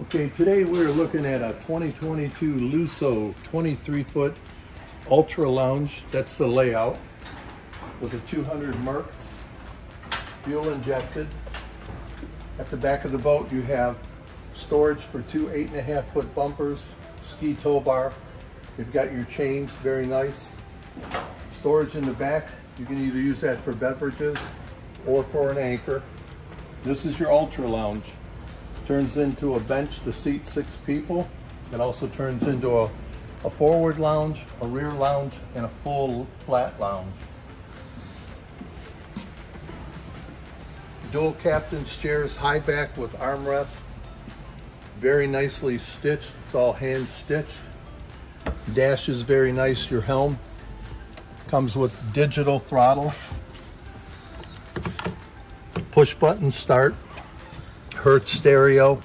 Okay, today we're looking at a 2022 Lusso 23-foot Ultra Lounge. That's the layout with a 200 Merc, fuel injected. At the back of the boat you have storage for two 8.5-foot bumpers, ski tow bar. You've got your chains, very nice. Storage in the back, you can either use that for beverages or for an anchor. This is your Ultra Lounge. Turns into a bench to seat 6 people. It also turns into a forward lounge, a rear lounge, and a full flat lounge. Dual captain's chairs, high back with armrests. Very nicely stitched. It's all hand stitched. Dash is very nice. Your helm comes with digital throttle. Push button start. Hertz stereo,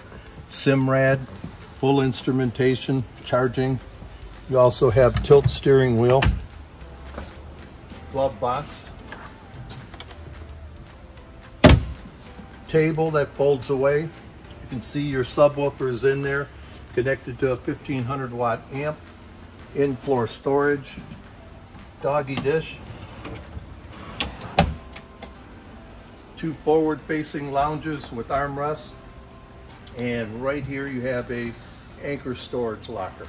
Simrad, full instrumentation, charging. You also have tilt steering wheel, glove box, table that folds away. You can see your subwoofers in there, connected to a 1500 watt amp, in-floor storage, doggy dish, 2 forward-facing lounges with armrests, and right here you have a anchor storage locker.